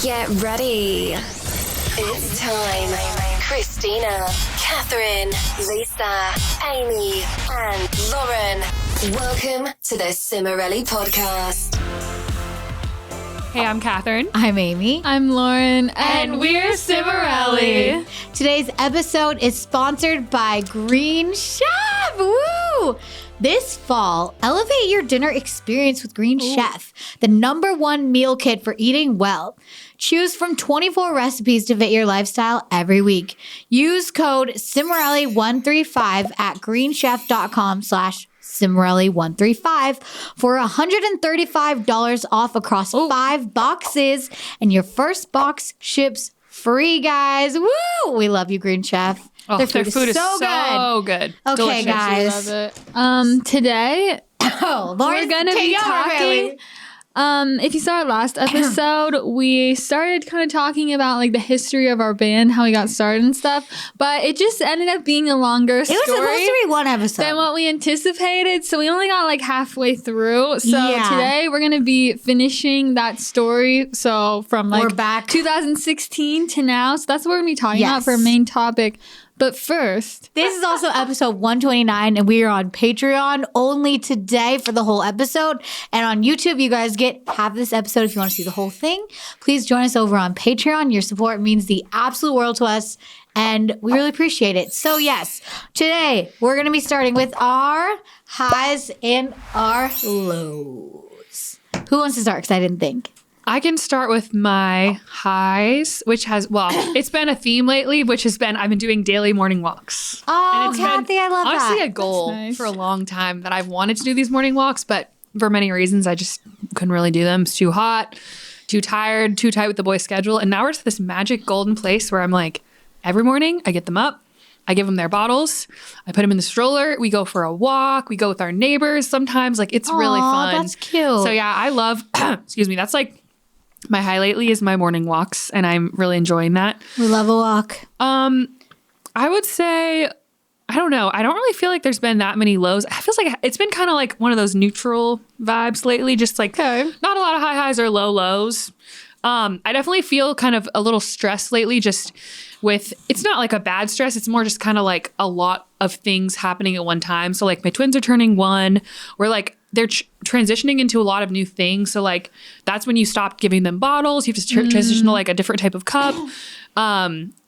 Get ready. It's time. Christina, Catherine, Lisa, Amy, and Lauren. Welcome to the Cimorelli podcast. Hey, I'm Catherine. I'm Amy. I'm Lauren. And we're Cimorelli. Today's episode is sponsored by Green Chef. Woo! This fall, elevate your dinner experience with Green Chef, the #1 meal kit for eating well. Choose from 24 recipes to fit your lifestyle every week. Use code Cimorelli135 at greenchef.com/Cimorelli135 for $135 off across 5 boxes, and your first box ships free, guys. Woo! We love you, Green Chef. Oh, their food is so good. Okay, Delicious. guys. Love it. Today, Lauren, we're going to be talking. If you saw our last episode, we started kind of talking about like the history of our band, how we got started and stuff. But it just ended up being a longer story. It was supposed to be one episode than what we anticipated. So we only got like halfway through. So today we're going to be finishing that story. So from like we're back 2016 to now. So that's what we're going to be talking about for our main topic. But first, this is also episode 129, and we are on Patreon only today for the whole episode. And on YouTube, you guys get half this episode if you want to see the whole thing. Please join us over on Patreon. Your support means the absolute world to us, and we really appreciate it. So yes, today we're going to be starting with our highs and our lows. Who wants to start? Because I didn't think. I can start with my highs, which has, it's been a theme lately, which has been, I've been doing daily morning walks. Oh, Kathy, I love that. Honestly, a goal for a long time that I've wanted to do these morning walks, but for many reasons, I just couldn't really do them. It's too hot, too tired, too tight with the boys' schedule. And now we're to this magic golden place where I'm like, every morning I get them up, I give them their bottles, I put them in the stroller, we go for a walk, we go with our neighbors sometimes. Like, it's really fun. That's cute. So yeah, I love, excuse me, that's like, my high lately is my morning walks, and I'm really enjoying that. We love a walk. I would say, I don't know. I don't really feel like there's been that many lows. It feels like it's been kind of like one of those neutral vibes lately, just like not a lot of high highs or low lows. I definitely feel kind of a little stressed lately, just with, it's not like a bad stress. It's more just kind of like a lot of things happening at one time. So like my twins are turning 1. We're like, they're transitioning into a lot of new things. So like, that's when you stop giving them bottles. You have to transition to like a different type of cup.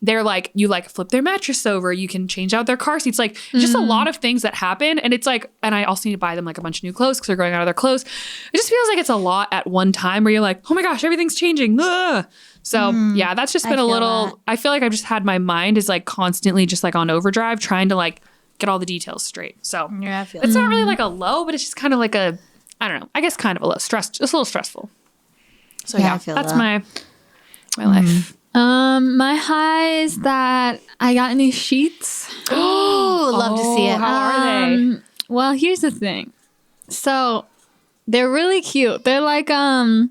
They're like, you like flip their mattress over. You can change out their car seats. Like just a lot of things that happen. And it's like, and I also need to buy them like a bunch of new clothes because they're growing out of their clothes. It just feels like it's a lot at one time where you're like, oh my gosh, everything's changing. Ugh. So yeah, that's just been a little, I feel like I've just had my mind is like constantly just like on overdrive trying to like get all the details straight. So Yeah, I feel it's not really like a low, but it's just kind of like a, I don't know, I guess kind of a low, just a little stressful. So Yeah, I feel that's that. my life. my high is that I got new sheets. Oh, love to see it. How are they? Well, here's the thing. So they're really cute. They're like a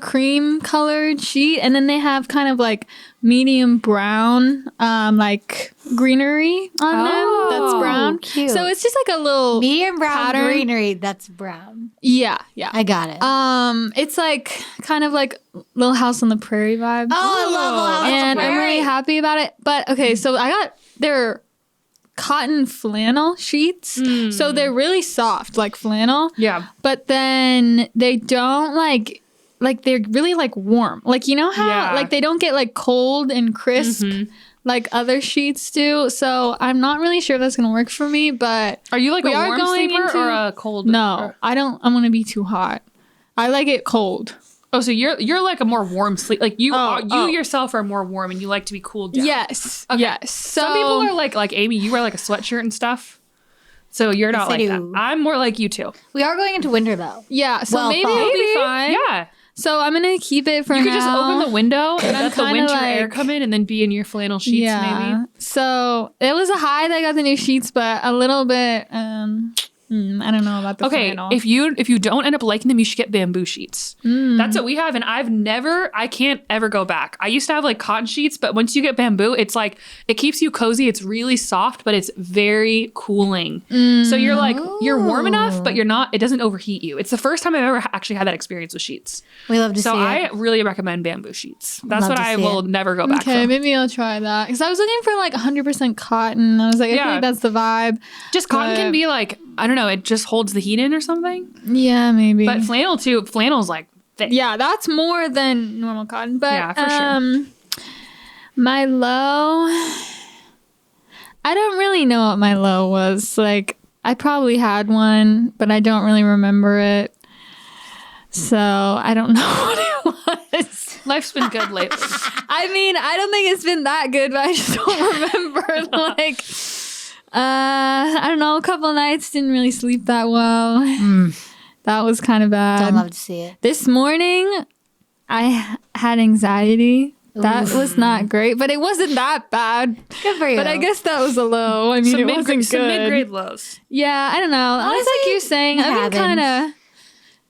cream colored sheet, and then they have kind of like medium brown like greenery on them that's brown. Cute. So it's just like a little Medium brown pattern. greenery, that's brown. Yeah. I got it. It's like kind of like Little House on the Prairie vibes. I love Little House on the And I'm Prairie. really happy about it. But okay, so I got their cotton flannel sheets. So they're really soft, like flannel. Yeah. But then they don't like they're really like warm. Like, you know how like they don't get like cold and crisp like other sheets do. So I'm not really sure if that's going to work for me, but Are you like we a are warm going sleeper into- or a cold? no, I don't want to be too hot. I like it cold. Oh, so you're like a more warm sleep. Like you Oh. yourself are more warm and you like to be cooled down. Yes. Okay. Yes. So Some people are like Amy, you wear like a sweatshirt and stuff. So you're not Yes, I like do. that. I'm more like you too. We are going into winter though. yeah. So Well, maybe fine. it'll be fine. Yeah. So I'm gonna keep it for now. You could just open the window and let the kinda winter air like- come in and then be in your flannel sheets maybe. So it was a high that I got the new sheets, but a little bit I don't know about the Okay, flannel. if you don't end up liking them, you should get bamboo sheets. That's what we have, and I can't ever go back. I used to have like cotton sheets, but once you get bamboo, it's like it keeps you cozy. It's really soft, but it's very cooling. So you're like you're warm enough, but you're not. It doesn't overheat you. It's the first time I've ever actually had that experience with sheets. We love to see So it. I really recommend bamboo sheets. That's Love what to I see will it. never go back Okay, from. maybe I'll try that. Because I was looking for like 100% cotton. I was like, I feel Yeah. like that's the vibe. Just cotton But- can be like, I don't know, it just holds the heat in or something. Yeah, maybe. But flannel too. Flannel's like thick. yeah, that's more than normal cotton. But Yeah, for sure. my low, I don't really know what my low was. Like, I probably had one, but I don't really remember it. So I don't know what it was. Life's been good lately. I mean, I don't think it's been that good, but I just don't remember. Like, I don't know. A couple nights didn't really sleep that well. That was kind of bad. Don't love to see it. This morning, I had anxiety. That was not great, but it wasn't that bad. Good for you. But I guess that was a low. I mean, it wasn't Some good. mid-grade lows. Yeah, I don't know. Honestly, like Honestly, you're saying, it I've been kind of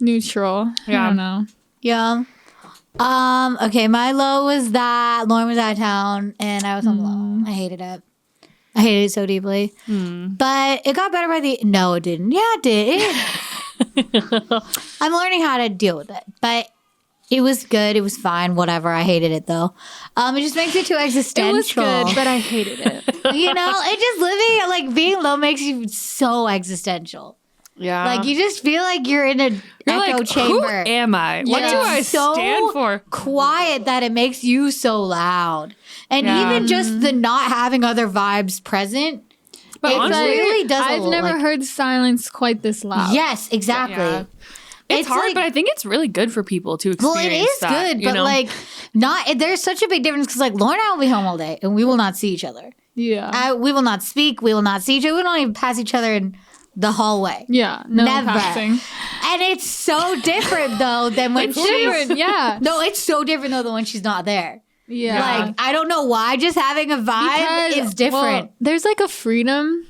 neutral. Yeah. I don't know. Yeah. Okay, my low was that Lauren was out of town and I was home alone. I hated it. I hated it so deeply. But it got better by the no, it didn't. Yeah, it did. I'm learning how to deal with it. But it was good. It was fine. Whatever. I hated it though. It just makes it too existential. It was good, but I hated it. You know, it just living like being low makes you so existential. Yeah. Like you just feel like you're in an You're echo like, chamber. Who am I? What And do it's I so stand for? quiet that it makes you so loud. And Yeah. even just the not having other vibes present, But it honestly, really does. I've never heard silence quite this loud. Yes, exactly. Yeah. It's hard, like- but I think it's really good for people to experience Well, it is that, good, you but know? like, not. There's such a big difference because like Lauren and I will be home all day, and we will not see each other. Yeah. We will not speak. We will not see each other. We don't even pass each other in the hallway. Yeah. No Never. passing. And it's so different though than when It's she's. different. Yeah. No, it's so different though than when she's not there. Yeah. Like I don't know why, just having a vibe is different. well, there's like a freedom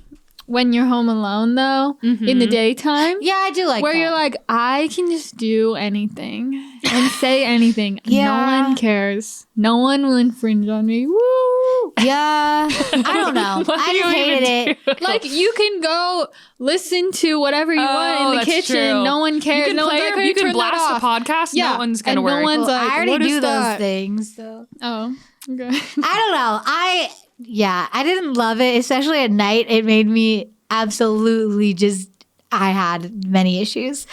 when you're home alone though in the daytime. Yeah, I do like where that. you're like, I can just do anything and say anything. Yeah. No one cares. No one will infringe on me. Woo! Yeah, I don't know. What I do just you even hated it. do? Like you can go listen to whatever you want in the that's kitchen. true. No one cares. You can no play one's like, your, "Hey, you can turn that blast off." the podcast. Yeah, No one's gonna and no worry. one's Well, like, I already what do is those that? things. So Oh, okay. I don't know. I didn't love it, especially at night. It made me absolutely just. I had many issues.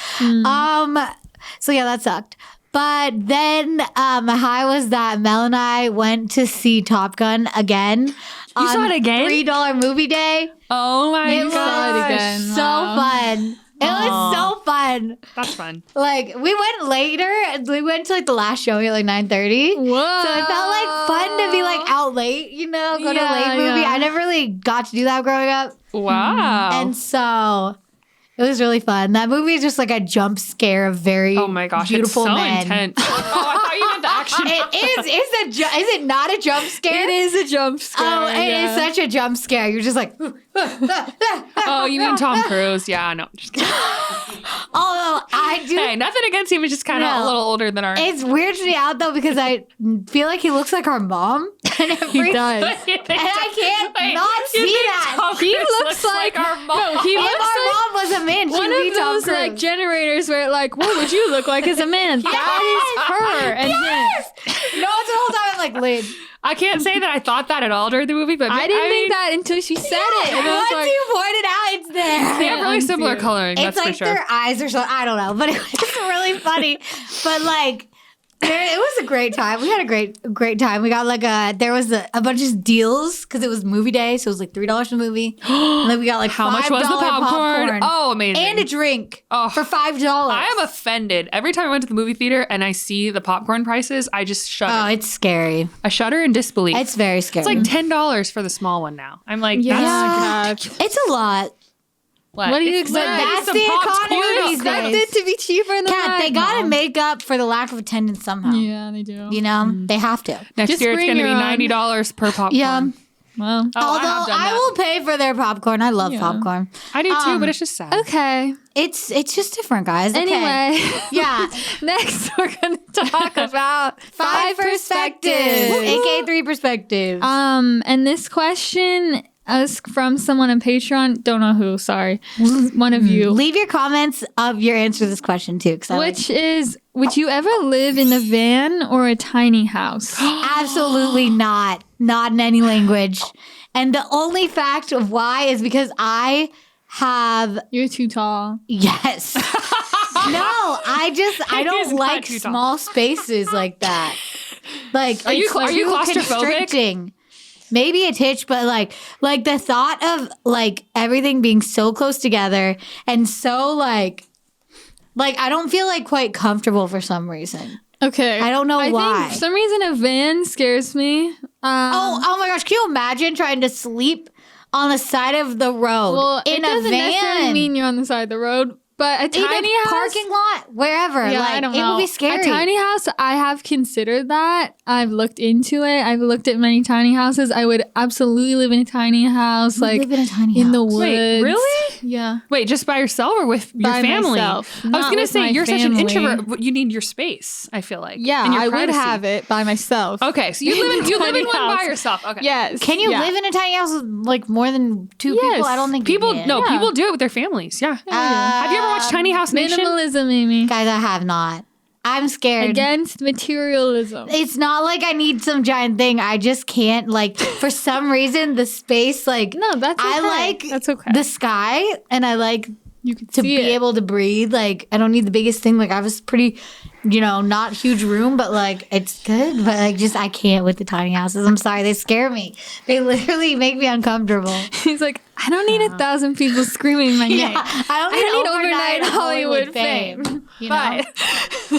So yeah, that sucked. But then my high was that Mel and I went to see Top Gun again. You saw it again? $3 movie day. Oh my It god, was again. so Wow. fun. It was so fun. that's fun. Like we went later. We went to like the last showing at like 9:30. Whoa. So it felt like fun to be like out late, you know, go to a Yeah, late movie. yeah. I never really got to do that growing up. Wow. And so it was really fun. That movie is just like a jump scare of very oh my gosh, beautiful it's so men. intense. Oh, I thought you meant the action. Is it not a jump scare? It is a jump scare. Oh, it is yeah. such a jump scare. You're just like, Oh, you mean Tom Cruise? Yeah, no, just kidding. although I do. Hey, nothing against him. He's just kind of No. a little older than our. It's weirds me out though because I feel like he looks like our mom. And it He freaks- does. And I can't Wait, not you see think that. Tom He Cruise looks like- our mom. No, he If looks our like mom was a man, she'd one be of Tom those Cruise. like generators where like, what would you look like as a man? That is her and him. No, it's the whole time I'm like, Lynn. I can't say that I thought that at all during the movie, but I didn't mean, think that until she said it. And I was Once like, you pointed out, it's there. They have really unsee similar it. coloring. It's That's like for sure. their eyes or something. I don't know, but it was really funny. But like, it was a great time. We had a great time. We got like there was a bunch of deals because it was movie day, so it was like $3 for the movie. And then we got like How much was the $5 popcorn? Oh, amazing. and a drink Oh. for $5. I am offended. Every time I went to the movie theater and I see the popcorn prices, I just shudder. Oh, it's scary. I shudder in disbelief. It's very scary. It's like $10 for the small one now. I'm like, yeah, that's God. It's a lot. What do you It's expect? literally That's some the popcorn. economy these Expect days. it to be cheaper than Kat, that. they gotta No. make up for the lack of attendance somehow. Yeah, they do. You know, they have to. Next Just year it's bring going to your be own. $90 per popcorn. Yeah. Well, Although I will pay for their popcorn. I love popcorn. I do too, but it's just sad. okay. It's just different, guys. Okay. Anyway, Yeah. next we're gonna talk about 5 perspectives, aka 3 perspectives. And this question is from someone on Patreon. Don't know who. Sorry, one of you. Leave your comments of your answer to this question too. Which is, would you ever live in a van or a tiny house? Absolutely not. Not in any language. And the only fact of why is because I have You're too tall. yes. No, I He's don't not like too tall. small spaces like that. Like, Are you it's too claustrophobic? constricting. Maybe a titch, but like the thought of like everything being so close together and so like I don't feel like quite comfortable for some reason. Okay. I don't know why. think for some reason a van scares me. Oh my gosh! Can you imagine trying to sleep on the side of the road Well, in it a doesn't necessarily van? mean you're on the side of the road, but a In tiny a house, parking lot, wherever. Yeah, like, I don't it know. would be scary. A tiny house, I have considered that. I've looked into it. I've looked at many tiny houses. I would absolutely live in a tiny house, like live in a tiny in the house. woods. Wait, really? Yeah. Wait, just by yourself or with your By family? myself, I was not gonna with say my you're such an family. introvert. But you need your space. I feel like. Yeah, and your I would privacy. have it by myself. Okay, so you live in Tiny one house. by yourself. Okay. Yes. Can you yeah. live in a tiny house with like more than 2 Yes. people? I don't think People you can. no, Yeah. people do it with their families. Yeah. Have you ever watched Tiny House Nation? Minimalism, Amy. Guys, I have not. I'm scared. Against materialism. It's not like I need some giant thing. I just can't like for some reason the space like No, that's okay. I like That's okay. the sky and I like You can to see be it. able to breathe. Like I don't need the biggest thing. Like I have a pretty, not huge room, but like it's good. But like just I can't with the tiny houses. I'm sorry, they scare me. They literally make me uncomfortable. He's like, I don't need 1,000 people screaming my name. Yeah, I don't need overnight Hollywood fame. You know?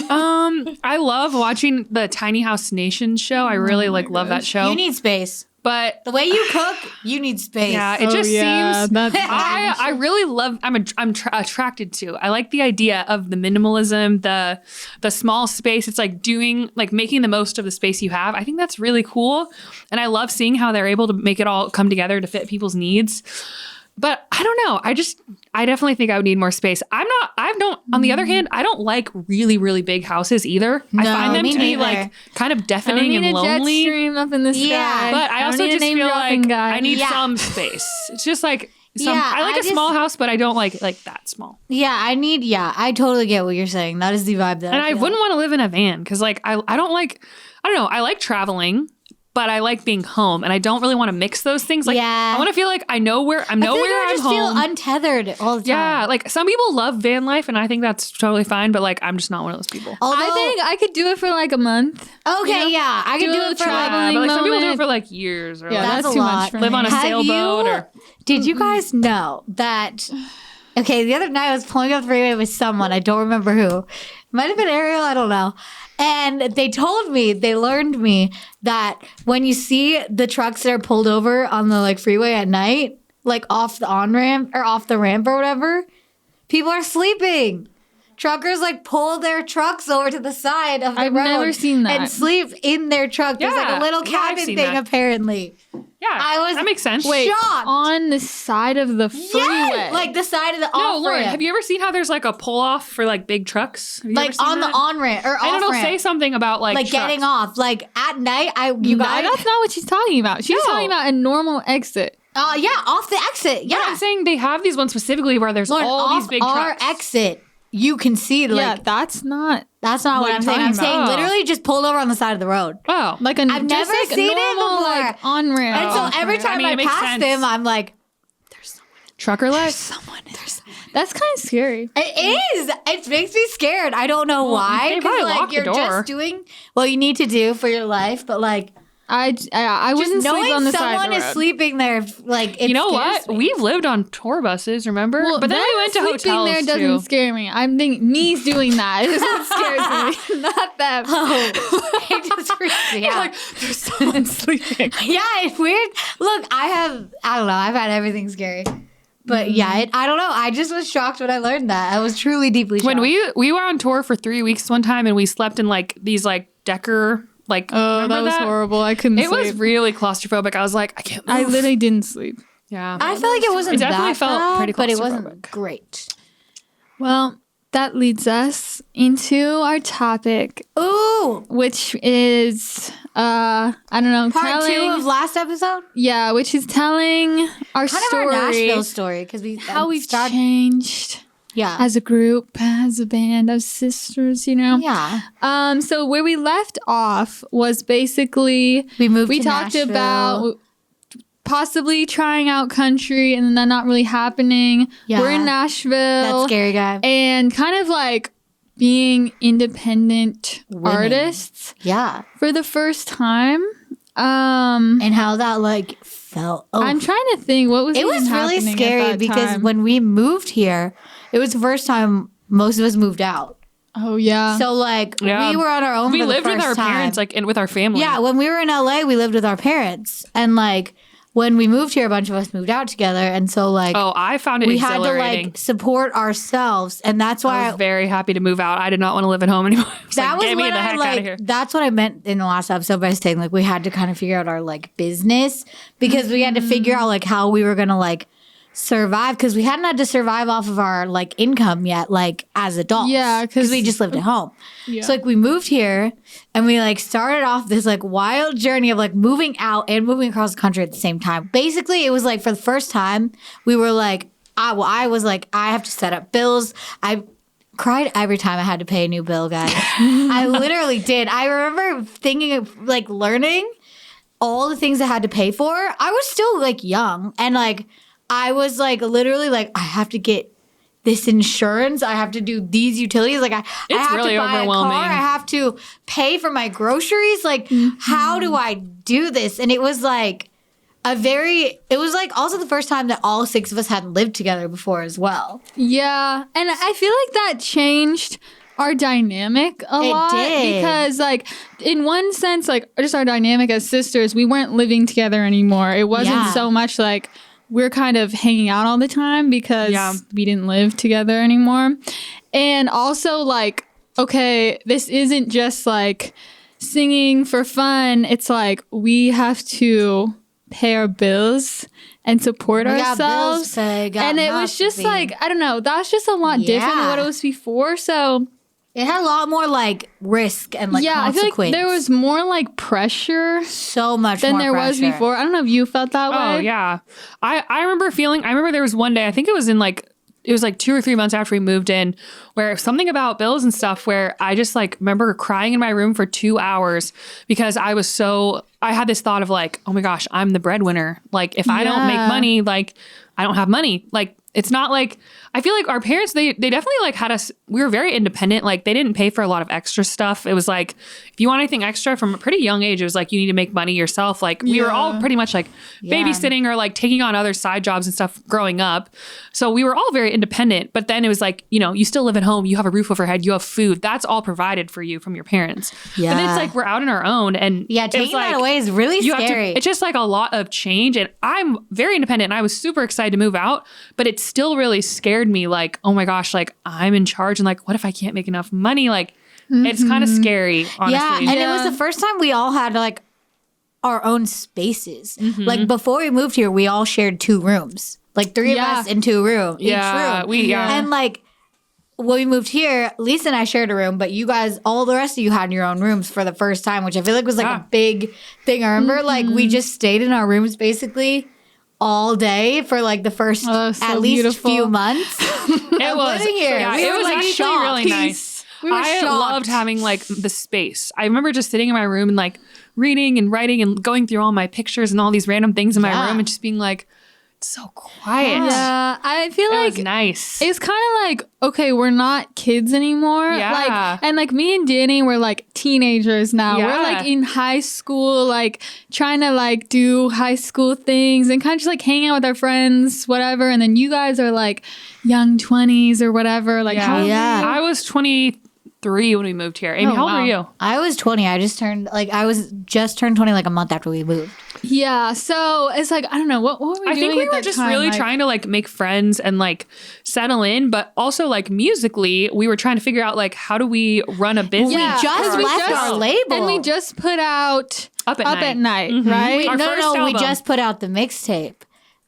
I love watching the Tiny House Nation show. I really love that show. You need space. but The way you cook, you need space. yeah, it just seems. That's I really love. I'm attracted to. I like the idea of the minimalism, the small space. It's like making the most of the space you have. I think that's really cool, and I love seeing how they're able to make it all come together to fit people's needs. But I don't know. I definitely think I would need more space. On the other hand, I don't like really, really big houses either. I No, find them me to be neither. like kind of I don't deafening need and a jet lonely. stream up in the sky. Yeah. But I also don't need just a name feel dropping like guy. I need Yeah. some space. It's just like Yeah, I like I a small just- house, but I don't like that small. I totally get what you're saying. That is the vibe that And I feel. wouldn't want to live in a van because like I don't know. I like traveling, but I like being home, and I don't really want to mix those things. Like Yeah. I want to feel like I know where I'm I feel like I I'm just home. feel untethered all the time. Yeah, like some people love van life, and I think that's totally fine. But like, I'm just not one of those people. Although, I think I could do it for like a month. okay, yeah, I can do do a it for travel- like. But like some people do it moment. for like years, or Yeah, like, That's that's a too lot. much for live me. on a sailboat. Or Did you guys know that? Okay, the other night I was pulling up the freeway with someone. I don't remember who. It might have been Ariel. I don't know. And they learned me that when you see the trucks that are pulled over on the like freeway at night, like off the on-ramp or off the ramp or whatever, people are sleeping. Truckers like pull their trucks over to the side of the I've road never seen that. and sleep in their truck. There's like Yeah, a little yeah, I've cabin seen thing that. apparently. yeah, that makes sense. Wait, shocked. On the side of the freeway. Yes, like the side of the No, off Lauren, ramp. have you ever seen how there's like a pull off for like big trucks? Have you ever like seen on the that? on ramp or off And it'll ramp? say something about like like getting trucks. off. Like at night, you No, guys. that's not what she's talking about. She's No. talking about a normal exit. Yeah, off the exit. Yeah, Yeah, I'm saying they have these ones specifically where there's Lauren, all off these big our trucks. exit, you can see like yeah, that's not that's not what what I'm you're saying. I'm talking saying about. literally just pulled over on the side of the road. Oh, like a I've just never like a seen it normal, before. like on ramp. And so every time mean, I it makes pass sense. them, I'm like, trucker life. That's kind of scary. it is. It makes me scared. I don't know why. they 'cause, probably like lock the you're door. just doing what you need to do for your life, but like I just wouldn't sleep knowing on the side someone of the is road. sleeping there, like it You know scares what? me. We've lived on tour buses, remember? Well, but then we went to sleeping hotels there doesn't too. scare me. I'm thinking me doing that is what scares me, not them. Oh, it just freaks me out. There's someone sleeping. Yeah, it's weird. Look, I don't know. I've had everything scary. But yeah, I don't know. I just was shocked when I learned that. I was truly deeply shocked. When we were on tour for 3 weeks one time and we slept in like these like Decker Like, Oh, that remember was horrible. I couldn't It sleep. was really claustrophobic. I was like, I can't move. I literally didn't sleep. Yeah. I feel like it wasn't It definitely that felt bad, pretty but it claustrophobic. wasn't great. Well, that leads us into our topic, Ooh, which is I don't know, part telling, 2 of last episode. yeah, which is telling our Kind story, of our Nashville story because we how we've started. changed Yeah, as a group, as a band, as sisters, you know. yeah. So where we left off was basically We moved. we to talked Nashville. about possibly trying out country and then that not really happening. Yeah. We're in Nashville. that scary guy. And kind of like being independent Women. artists Yeah, for the first time. and how that like felt. Oh, I'm trying to think what was it was even really happening at scary that because time. when we moved here, it was the first time most of us moved out. Oh yeah. So like Yeah. we were on our own. We for the lived with first our time. parents, like, and with our family. Yeah, when we were in LA, we lived with our parents, and like when we moved here, a bunch of us moved out together, and so like Oh, I found it we had to exhilarating. like support ourselves, and that's I why was very happy to move out. I did not want to live at home anymore. I was that like, was get me when the I heck out like of here. that's what I meant in the last episode by saying like we had to kind of figure out our like business because we had to figure out like how we were gonna like survive because we hadn't had to survive off of our like income yet like as adults. Yeah, because we just lived at home. Yeah. So like we moved here and we like started off this like wild journey of like moving out and moving across the country at the same time. Basically, it was like for the first time we were like I was like I have to set up bills. I cried every time I had to pay a new bill, guys. I literally did. I remember thinking of like learning all the things I had to pay for. I was still like young and like I was like literally like I have to get this insurance. I have to do these utilities. Like I have really to buy overwhelming. a car. I have to pay for my groceries. Like how do I do this? And it was like it was like also the first time that all 6 of us hadn't lived together before as well. Yeah, and I feel like that changed our dynamic a lot did. because like in one sense like just our dynamic as sisters, we weren't living together anymore. It wasn't Yeah. so much like we're kind of hanging out all the time because Yeah. we didn't live together anymore. And also like, okay, this isn't just like singing for fun. It's like we have to pay our bills and support We got bills ourselves. to pay, got And it mouths was to just feed. like, I don't know, that was just a lot different than what Yeah. it was before. So It had a lot more like risk and like yeah, I feel consequence. like there was more like pressure so much than more there was pressure. before. I don't know if you felt that way. Oh yeah, I remember there was one day, I think it was like 2 or 3 months after we moved in, where something about bills and stuff where I just like remember crying in my room for 2 hours because I had this thought of like, oh my gosh, I'm the breadwinner. Like if I don't make Yeah. money, like I don't have money. Like it's not like, I feel like our parents, they definitely like had us, we were very independent. Like they didn't pay for a lot of extra stuff. It was like, if you want anything extra from a pretty young age, it was like, you need to make money yourself. Like we were all pretty much like babysitting or like taking on other side jobs and stuff growing up. So we were all very independent, but then it was like, you know, you still live at home, you have a roof over your head, you have food. That's all provided for you from your parents. Yeah. But then it's like, we're out on our own. And Yeah, it's taking that like, away is really you have to, scary. it's just like a lot of change. And I'm very independent and I was super excited to move out, but it still really scared me. Like, oh my gosh, like I'm in charge. And like, what if I can't make enough money? Like, it's kind of scary, honestly. Yeah, and it was the first time we all had like our own spaces. Mm-hmm. Like before we moved here, we all shared 2 rooms. Like 3 of Yeah. us in 2 rooms. Yeah, each room. And like when we moved here, Lisa and I shared a room, but you guys, all the rest of you had your own rooms for the first time, which I feel like was like Yeah. a big thing. I remember like we just stayed in our rooms basically all day for like the first Oh, so at least beautiful. few months. It was living here. Yeah, We it were, was like, actually shocked. really nice. We were I shocked. loved having like the space. I remember just sitting in my room and like reading and writing and going through all my pictures and all these random things in my Yeah. room and just being like, it's so quiet. Yeah, I feel It like was nice. it's kind of like, okay, we're not kids anymore. Yeah. Like, and like me and Dani, we're like teenagers now. Yeah. We're like in high school, like trying to like do high school things and kind of just like hang out with our friends, whatever. And then you guys are like young 20s or whatever. Like, how Yeah. I was 23 23 when we moved here. Amy, Oh, how old wow. were you? I was 20. I was just turned 20 like a month after we moved. Yeah. So it's like, I don't know. What were we doing? I think we at were that just time? really Like, trying to like make friends and like settle in, but also like musically, we were trying to figure out like how do we run a business. Yeah, just 'cause left our label. And we just put out Up at Night. right? Wait, Our no, first no, we album. just put out the mixtape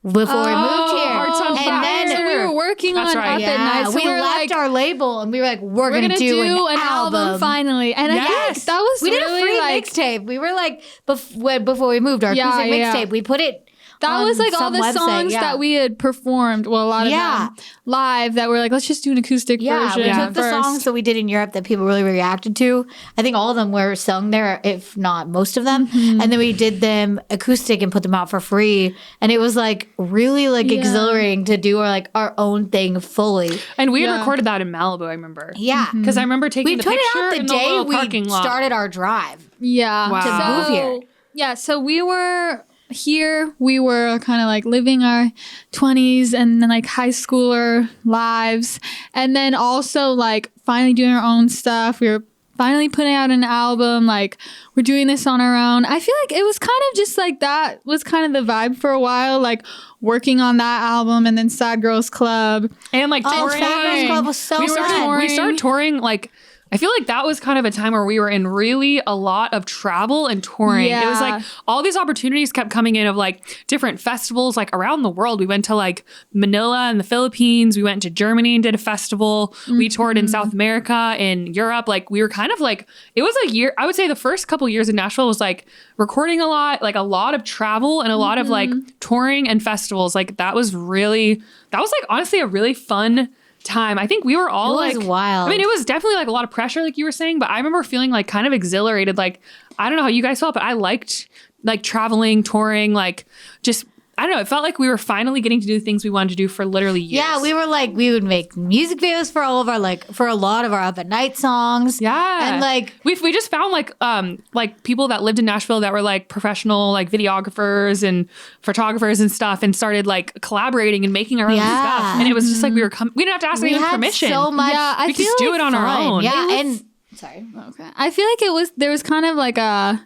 before we moved here. Hearts on and Fire. then so we were working That's on right. Up at Night. So we were left like, our label and we were like, we're we're gonna do an album. finally. And I Yes. think that was We did really a free like mixtape. We were like, before we moved, our Yeah, acoustic yeah. mixtape, we put it that on was like all some the website, songs yeah. that we had performed. Well, a lot of Yeah. them live that were like, let's just do an acoustic Yeah, version. we took the first. songs that we did in Europe that people really reacted to. I think all of them were sung there, if not most of them. Mm-hmm. And then we did them acoustic and put them out for free. And it was like really like Yeah. exhilarating to do our own thing fully. And we had Yeah. recorded that in Malibu, I remember. Yeah. Because I remember taking We the put it picture out the in the day little we parking lot. started our drive. Yeah. Wow. To move here. Yeah, so we were here, we were kind of like living our 20s and then like high schooler lives. And then also like finally doing our own stuff. We were finally putting out an album. Like we're doing this on our own. I feel like it was kind of just like that was kind of the vibe for a while, like working on that album and then Sad Girls Club. And like Oh, touring. Sad Girls Club was so we good. started touring like I feel like that was kind of a time where we were in really a lot of travel and touring. It was Yeah. like all these opportunities kept coming in of like different festivals like around the world. We went to like Manila in the Philippines. We went to Germany and did a festival. We toured in South America, in Europe. Like we were kind of like, it was a year, I would say the first couple years in Nashville was like recording a lot, like a lot of travel and a lot of like touring and festivals. Like that was like honestly a really fun time. I think we were all It was like wild. I mean, it was definitely like a lot of pressure, like you were saying, but I remember feeling like kind of exhilarated. Like, I don't know how you guys felt, but I liked like traveling, touring, like just, I don't know. It felt like we were finally getting to do things we wanted to do for literally years. Yeah, we were like, we would make music videos for all of our for a lot of our Up at Night songs. Yeah. And like, we just found like people that lived in Nashville that were like professional like videographers and photographers and stuff and started like collaborating and making our own Yeah. stuff. And it was just like we didn't have to ask we anyone had permission. so much. Yeah, I we could feel just do like it on our fun. own. Yeah, It was- and sorry. Okay. I feel like there was kind of like I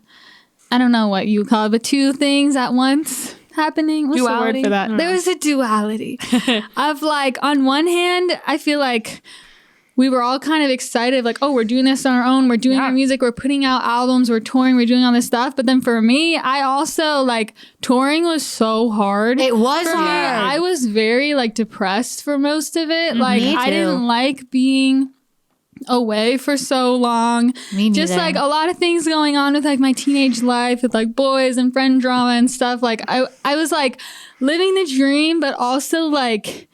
don't know what you call it, but two things at once happening. What's Duality? the word for I don't that? There was a duality of like, on one hand, I feel like we were all kind of excited, like, oh, we're doing this on our own. We're doing our music. We're putting out albums. We're touring. We're doing all this stuff. But then for me, I also like touring was so hard. It was For me, hard. I was very like depressed for most of it. Like Me I too. didn't like being away for so long. Me Just neither. like a lot of things going on with like my teenage life with like boys and friend drama and stuff. Like I was like living the dream, but also like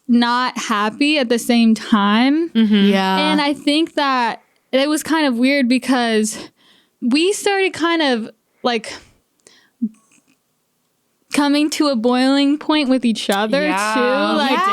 not happy at the same time. Yeah. And I think that it was kind of weird because we started kind of like coming to a boiling point with each other Yeah, too. Like, we did.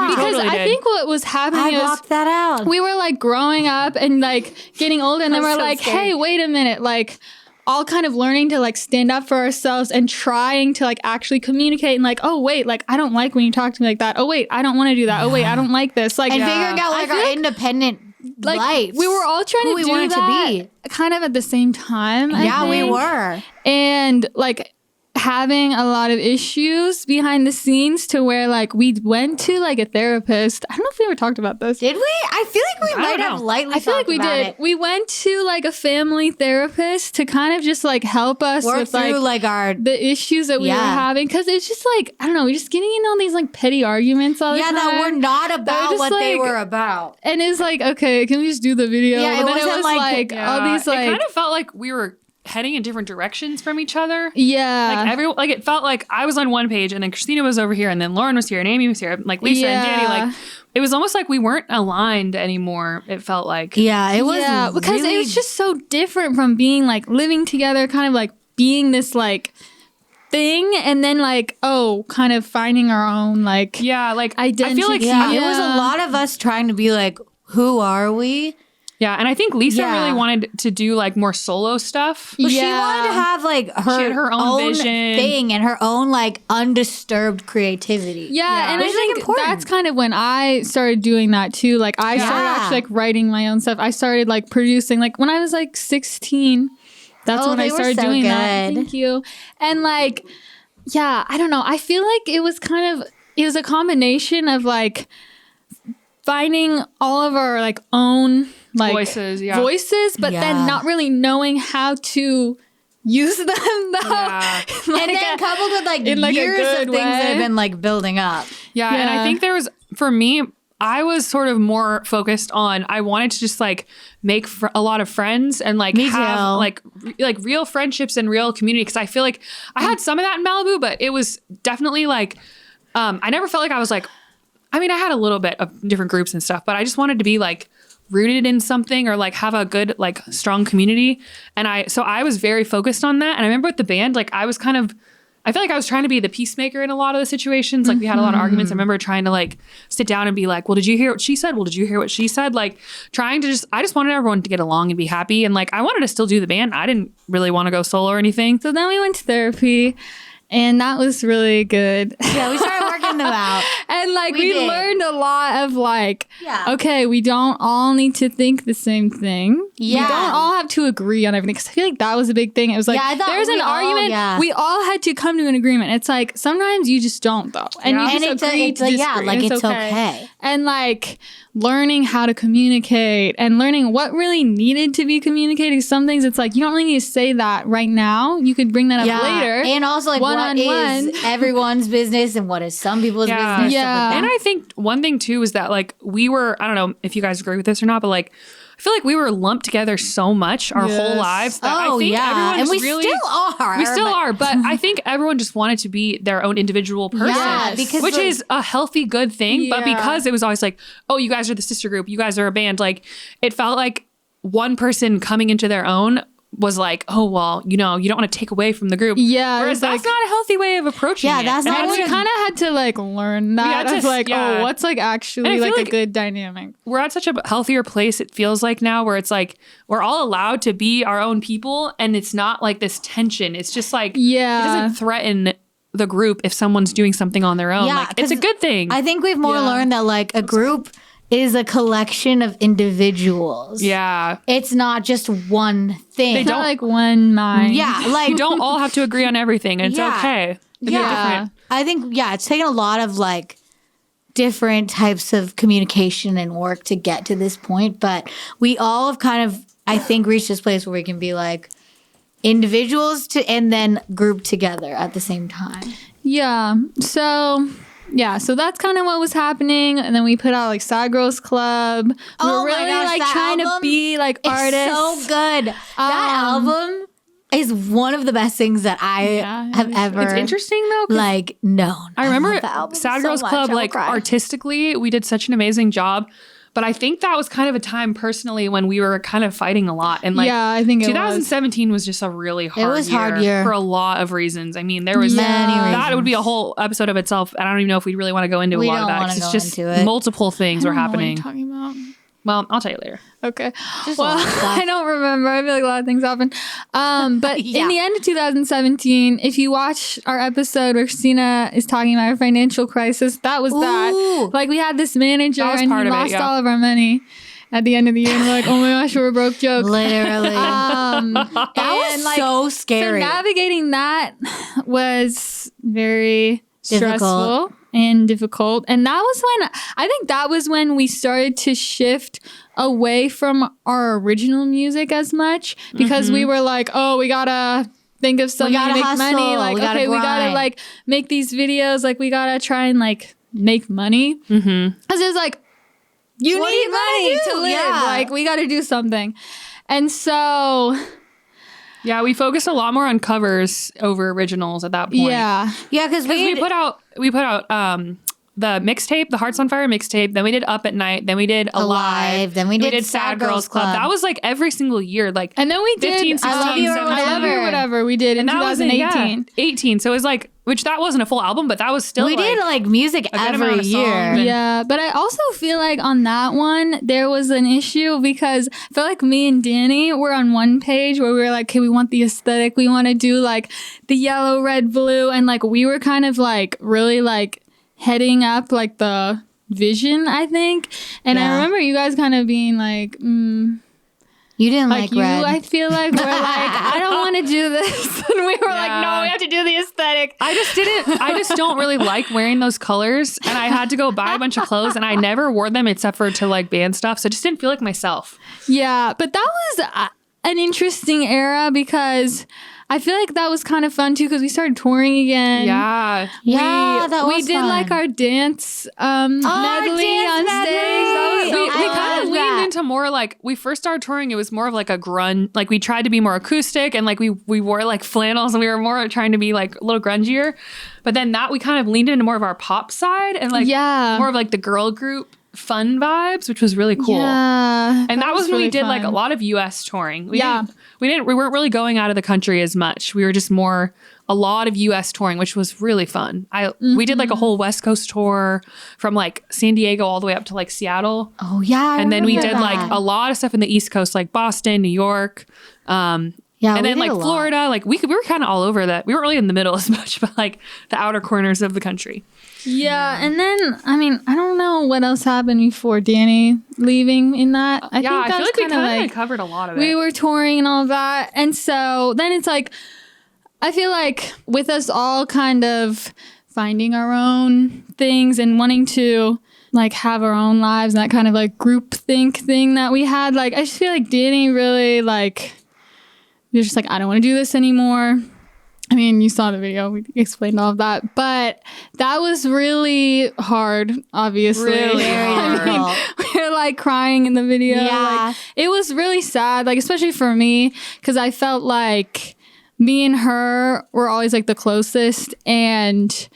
We because totally I did. think what was happening I is blocked that out. we were like growing up and like getting older, and then That's we're so like, scary. hey, wait a minute, like all kind of learning to like stand up for ourselves and trying to like actually communicate and like, oh wait, like I don't like when you talk to me like that. Oh wait, I don't want to do that. Oh wait, I don't like this. Like and figuring out I like feel our like, independent like lives. we were all trying who to we do wanted that to be. kind of at the same time. I Yeah, we think. were. And like having a lot of issues behind the scenes to where like we went to like a therapist. I don't know if we ever talked about this. Did we? I feel like we I might don't have know. lightly I feel like talked we about did. it. We went to like a family therapist to kind of just like help us Work with through like like our the issues that we were Yeah. having, because it's just like I don't know, we're just getting in all these like petty arguments all the yeah time. that were not about just, what they like- were about. and it's like, okay, can we just do the video? Yeah, But it then wasn't was like- all these like it kind of felt like we were heading in different directions from each other. yeah. Like it felt like I was on one page and then Christina was over here and then Lauren was here and Amy was here, like Lisa and Dani. Yeah. Like it was almost like we weren't aligned anymore. It felt like Yeah, it was. Yeah, because really, it was just so different from being like living together, kind of like being this like thing, and then like kind of finding our own like like identity. I feel like Yeah, it was a lot of us trying to be like, who are we? Yeah, and I think Lisa Yeah. really wanted to do like more solo stuff. Well, she wanted to have like had her own vision. thing and her own like undisturbed creativity. Yeah, and Which I is, like, think important. that's kind of when I started doing that too. Like I started actually like writing my own stuff. I started like producing like when I was like 16. That's when I they were started so doing that. good. Thank you. And like, yeah, I don't know. I feel like it was a combination of like finding all of our like own like Voices, but then not really knowing how to use them though. Yeah. And then coupled with like in, like, a years of good things that way. have been like building up. Yeah, and I Yeah. think there was, for me, I was sort of more focused on, I wanted to just like make a lot of friends and like Me have too. like real friendships and real community. Cause I feel like I had some of that in Malibu, but it was definitely like, I never felt like I was like, I mean, I had a little bit of different groups and stuff, but I just wanted to be like rooted in something or like have a good, like strong community. And so I was very focused on that. And I remember with the band, like I feel like I was trying to be the peacemaker in a lot of the situations. Like we had a lot of arguments. I remember trying to like sit down and be like, well, did you hear what she said? Well, did you hear what she said? Like trying to I just wanted everyone to get along and be happy. And like, I wanted to still do the band. I didn't really want to go solo or anything. So then we went to therapy. And that was really good. Yeah, we started working them out. And like we did. learned a lot of like, Yeah. okay, we don't all need to think the same thing. Yeah. We don't all have to agree on everything. Cause I feel like that was a big thing. It was like, Yeah, I thought there's we an all- argument. yeah. We all had to come to an agreement. It's like, sometimes you just don't though. And Yeah. you And just it's agree it's to like, disagree. like and it's okay. And like learning how to communicate and learning what really needed to be communicated. Some things it's like, you don't really need to say that right now. You could bring that up later. And also like what One-on-one. is everyone's business and what is some people's Yeah. business. Yeah. Stuff like And that. I think one thing too is that like I don't know if you guys agree with this or not, but like I feel like we were lumped together so much our whole lives that I think everyone and just we really still are. we still but- are, but I think everyone just wanted to be their own individual person, Yeah, because which like- is a healthy, good thing. But Yeah. because it was always like, oh, you guys are the sister group, you guys are a band, like it felt like one person coming into their own was like, oh, well, you don't want to take away from the group. Yeah, Whereas it's that's like- not a healthy way of approaching Yeah, it. that's And not And we what- kind of had to like learn that had of to- like, yeah. oh, what's like And I actually feel like a like- good dynamic. we're at such a healthier place, it feels like now, where it's like we're all allowed to be our own people and it's not like this tension. It's just like, Yeah. it doesn't threaten the group if someone's doing something on their own. Yeah, Like it's a 'cause good thing. I think we've more learned that like a group is a collection of individuals. yeah. It's not just one thing. It's not like one mind. Yeah, like You don't all have to agree on everything. And it's Yeah. okay. If you're Yeah. different. I think it's taken a lot of like different types of communication and work to get to this point, but we all have kind of I think reached this place where we can be like individuals and then group together at the same time. Yeah. So that's kind of what was happening. And then we put out like Sad Girls Club. We Oh were my really gosh, like that trying album to be like It's artists. so good. That album is one of the best things that I have ever It's interesting though. 'cause like known. I remember love the album Sad so Girls much. Club, I will like cry. artistically, we did such an amazing job. But I think that was kind of a time personally when we were kind of fighting a lot. And like, Yeah, I think it was. 2017 was just a really hard was hard year. for a lot of reasons. I mean, there was Many that would be a reasons. whole episode of itself. I don't even know if we really want to go into We a lot of don't that wanna because it's go just into it. multiple things were I don't know what happening. you're talking about. Well, I'll tell you later. Okay. Just a Well, lot of stuff. I don't remember. I feel like a lot of things happened. But Yeah. in the end of 2017, if you watch our episode where Christina is talking about her financial crisis, that was Ooh. that. Like we had this manager That was and part he of it, lost yeah. all of our money at the end of the year. And we're like, oh my gosh, we're a broke joke. Literally. That that was so scary. So navigating that was very Difficult. stressful and difficult. And that was when I think that was when we started to shift away from our original music as much because we were like, oh, we gotta think of something to gotta make hustle. money. Like, We gotta okay, we gotta grind. like make these videos. Like, we gotta try and like make money. Because it was like, you What are need you gonna money do? to live. Yeah. Like, we gotta do something. And so, Yeah, we focused a lot more on covers over originals at that point. yeah. yeah, because Because we put out the mixtape, the Hearts on Fire mixtape. Then we did Up at Night. Then we did Alive. Then we did Sad Girls Club. That was like every single year, like, And then we 15, did 16, I Love You or 17. I Love You or Whatever we did in And that was in 2018. 18. So it was like, which that wasn't a full album, but that was still We did like music a good amount every of year. songs. And- Yeah, but I also feel like on that one there was an issue because I feel like me and Dani were on one page where we were like, okay, we want the aesthetic, we want to do like the yellow, red, blue, and like we were kind of like really like heading up like the vision, I think. And I Yeah. remember you guys kind of being like, You didn't like like you, red. I feel like we're like, I don't want to do this. And we were like, Yeah. no, we have to do the aesthetic. I just don't really like wearing those colors. And I had to go buy a bunch of clothes and I never wore them except for to like band stuff. So I just didn't feel like myself. Yeah, but that was an interesting era because I feel like that was kind of fun too because we started touring again. Yeah. yeah, that was We did fun. like our dance medley on dance stage. That was medley. We I kind love of leaned that. into more like we first started touring. It was more of like a grunge. Like we tried to be more acoustic and like we wore like flannels and we were more trying to be like a little grungier. But then that we kind of leaned into more of our pop side and like Yeah. more of like the girl group fun vibes, which was really cool. Yeah, And that was when really we did like a fun. lot of US touring. We Yeah. weren't really going out of the country as much. We were just more a lot of US touring, which was really fun. We did like a whole West Coast tour from like San Diego all the way up to like Seattle. Oh yeah, I And then we remember did like that. a lot of stuff in the East Coast, like Boston, New York. Yeah, And we then did like a lot. Florida, like we were kind of all over that. We weren't really in the middle as much, but like the outer corners of the country. Yeah, and then I mean I don't know what else happened before Dani leaving in that. I think I that feel was like we kind of kind of like covered a lot of it. we were touring and all that, and so then it's like I feel like with us all kind of finding our own things and wanting to like have our own lives and that kind of like group think thing that we had, like I just feel like Dani really like you're just like I don't want to do this anymore. I mean, you saw the video. We explained all of that. But that was really hard, obviously. Really hard. I mean, we were like crying in the video. Yeah. Like, it was really sad, like especially for me, because I felt like me and her were always like the closest. And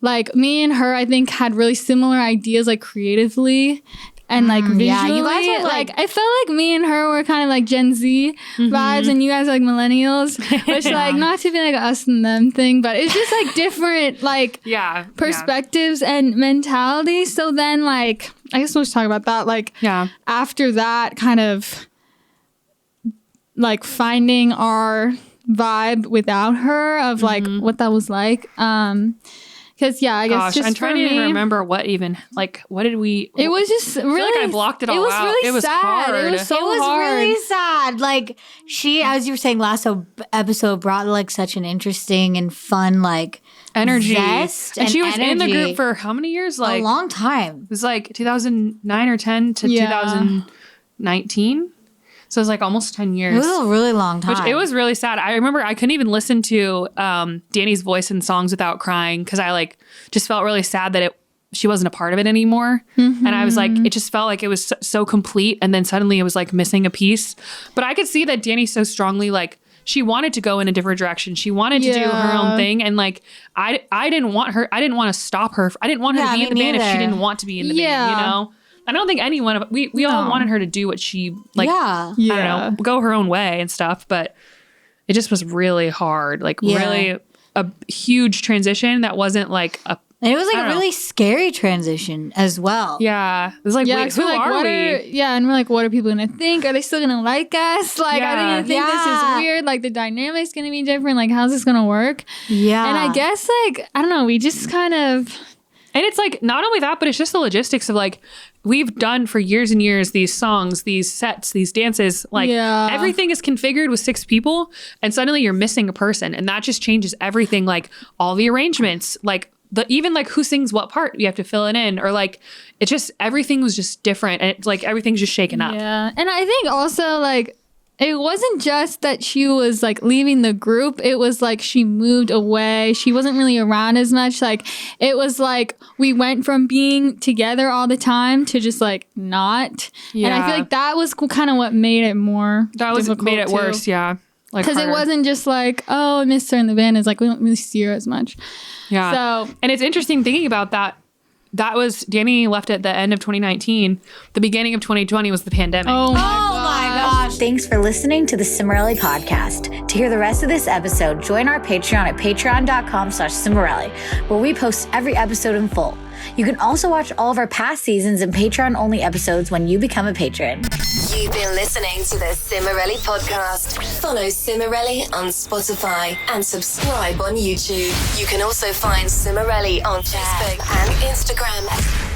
like me and her, I think, had really similar ideas like creatively. And like visually, yeah, you guys were, like like- I felt like me and her were kind of like Gen Z vibes, and you guys are like millennials, which like not to be like us and them thing, but it's just like different like yeah. perspectives and mentality. So then like I guess we'll just talk about that. Like Yeah. after that, kind of like finding our vibe without her of like what that was like. Because yeah, I guess Gosh, just I'm trying for to even me, remember what even like what did we? it was just really. like I blocked it all It was out. really It was sad. hard. It was so it was hard. really sad. Like she, as you were saying last episode, brought like such an interesting and fun like energy. zest and she was in the energy. group for how many years? Like a long time. it was like 2009 or 10 to Yeah. 2019. So it was like almost 10 It years. was a really long time. Which it was really sad. I remember I couldn't even listen to Dani's voice in songs without crying because I like just felt really sad that she wasn't a part of it anymore. And I was like, it just felt like it was so complete. And then suddenly it was like missing a piece. But I could see that Dani so strongly like she wanted to go in a different direction. She wanted to do her Yeah. own thing. And like I didn't want her. I didn't want to stop her. I didn't want her Yeah, to be me in the band if she neither. didn't want to be in the Yeah. band. You know. I don't think anyone. We all wanted her to do what she like. yeah. Yeah. I don't know, go her own way and stuff. But it just was really hard, like Yeah. really a huge transition that wasn't like a, And it was I like don't a know. really scary transition as well. yeah. It was like, Yeah, wait, 'cause who we're like, are what we? Yeah, and we're like, what are people gonna think? Are they still gonna like us? Like, are they Yeah. gonna think this Yeah. is weird? Like, the dynamic's gonna be different. Like, how's this gonna work? Yeah. And I guess, like, I don't know. We just kind of, And it's like, not only that, but it's just the logistics of like, we've done for years and years these songs, these sets, these dances. Like Yeah. everything is configured with 6 people, and suddenly you're missing a person, and that just changes everything. Like all the arrangements, like even like who sings what part, you have to fill it in, or like it just everything was just different, and it's like everything's just shaken up. yeah. And I think also, like, it wasn't just that she was like leaving the group. It was like she moved away. She wasn't really around as much. Like, it was like we went from being together all the time to just like not. And I Yeah. feel like that was kind of what made it more. That was difficult made it too. worse. Yeah, like Because it harder. wasn't just like, oh, I missed her in the band. It's like we don't really see her as much. Yeah. So And it's interesting thinking about that Dani left at the end of 2019. The beginning of 2020 was the pandemic. Oh Oh my gosh. Thanks for listening to the Cimorelli podcast. To hear the rest of this episode, join our Patreon at patreon.com/Cimorelli, where we post every episode in full. You can also watch all of our past seasons and Patreon-only episodes when you become a patron. You've been listening to the Cimorelli podcast. Follow Cimorelli on Spotify and subscribe on YouTube. You can also find Cimorelli on Facebook and Instagram.